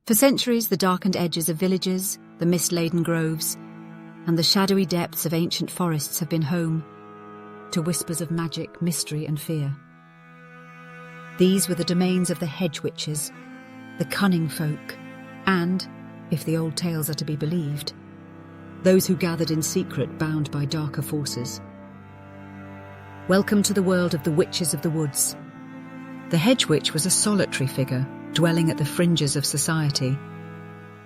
For centuries, the darkened edges of villages, the mist-laden groves, and the shadowy depths of ancient forests have been home to whispers of magic, mystery, and fear. These were the domains of the hedge witches, the cunning folk, and, if the old tales are to be believed, those who gathered in secret bound by darker forces. Welcome to the world of the witches of the woods. The hedge witch was a solitary figure, dwelling at the fringes of society,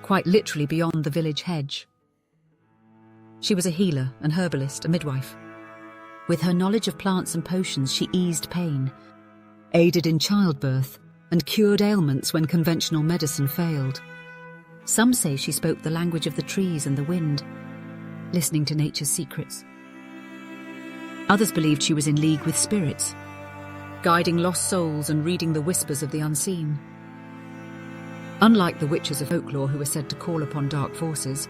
quite literally beyond the village hedge. She was a healer, an herbalist, a midwife. With her knowledge of plants and potions, she eased pain, aided in childbirth, and cured ailments when conventional medicine failed. Some say she spoke the language of the trees and the wind, listening to nature's secrets. Others believed she was in league with spirits, guiding lost souls and reading the whispers of the unseen. Unlike the witches of folklore who were said to call upon dark forces,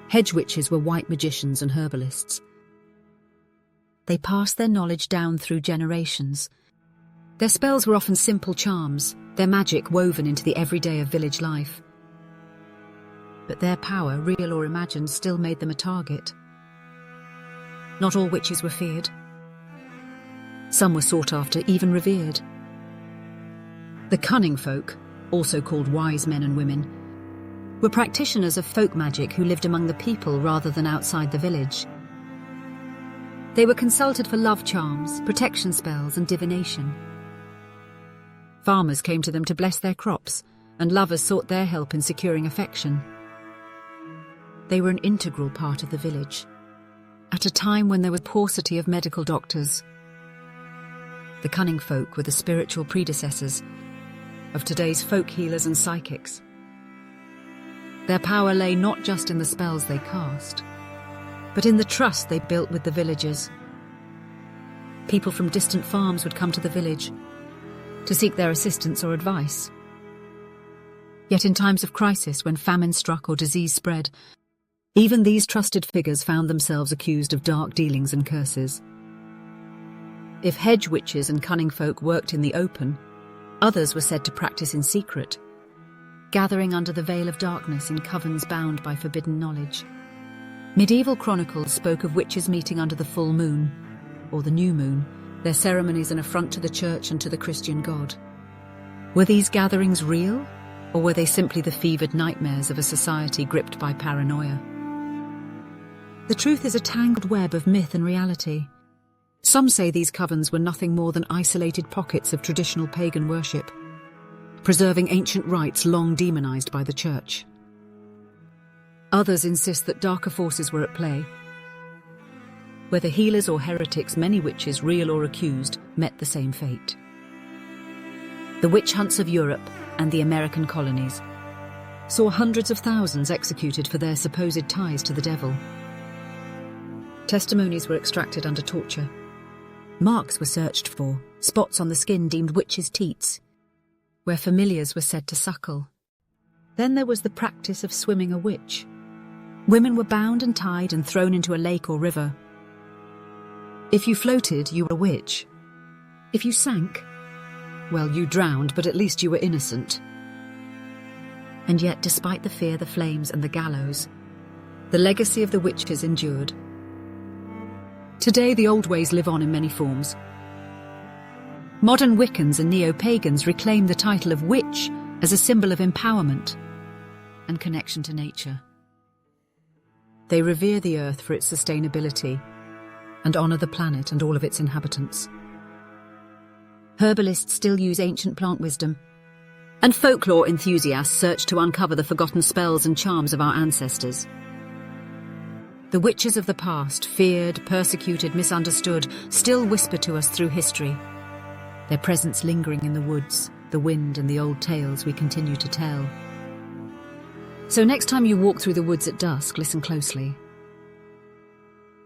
hedge witches were white magicians and herbalists. They passed their knowledge down through generations. Their spells were often simple charms, their magic woven into the everyday of village life. But their power, real or imagined, still made them a target. Not all witches were feared. Some were sought after, even revered. The cunning folk, also called wise men and women, were practitioners of folk magic who lived among the people rather than outside the village. They were consulted for love charms, protection spells, and divination. Farmers came to them to bless their crops, and lovers sought their help in securing affection. They were an integral part of the village, at a time when there was paucity of medical doctors. The cunning folk were the spiritual predecessors of today's folk healers and psychics. Their power lay not just in the spells they cast, but in the trust they built with the villagers. People from distant farms would come to the village to seek their assistance or advice. Yet in times of crisis, when famine struck or disease spread, even these trusted figures found themselves accused of dark dealings and curses. If hedge witches and cunning folk worked in the open, others were said to practice in secret, gathering under the veil of darkness in covens bound by forbidden knowledge. Medieval chronicles spoke of witches meeting under the full moon, or the new moon, their ceremonies an affront to the church and to the Christian God. Were these gatherings real, or were they simply the fevered nightmares of a society gripped by paranoia? The truth is a tangled web of myth and reality. Some say these covens were nothing more than isolated pockets of traditional pagan worship, preserving ancient rites long demonized by the church. Others insist that darker forces were at play. Whether healers or heretics, many witches, real or accused, met the same fate. The witch hunts of Europe and the American colonies saw hundreds of thousands executed for their supposed ties to the devil. Testimonies were extracted under torture. Marks were searched for, spots on the skin deemed witches' teats, where familiars were said to suckle. Then there was the practice of swimming a witch. Women were bound and tied and thrown into a lake or river. If you floated, you were a witch. If you sank, well, you drowned, but at least you were innocent. And yet, despite the fear, the flames, and the gallows, the legacy of the witches endured. Today, the old ways live on in many forms. Modern Wiccans and neo-pagans reclaim the title of witch as a symbol of empowerment and connection to nature. They revere the earth for its sustainability and honor the planet and all of its inhabitants. Herbalists still use ancient plant wisdom, and folklore enthusiasts search to uncover the forgotten spells and charms of our ancestors. The witches of the past, feared, persecuted, misunderstood, still whisper to us through history, their presence lingering in the woods, the wind, and the old tales we continue to tell. So next time you walk through the woods at dusk, listen closely.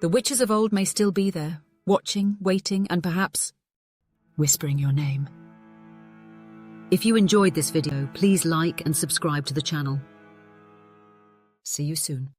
The witches of old may still be there, watching, waiting, and perhaps whispering your name. If you enjoyed this video, please like and subscribe to the channel. See you soon.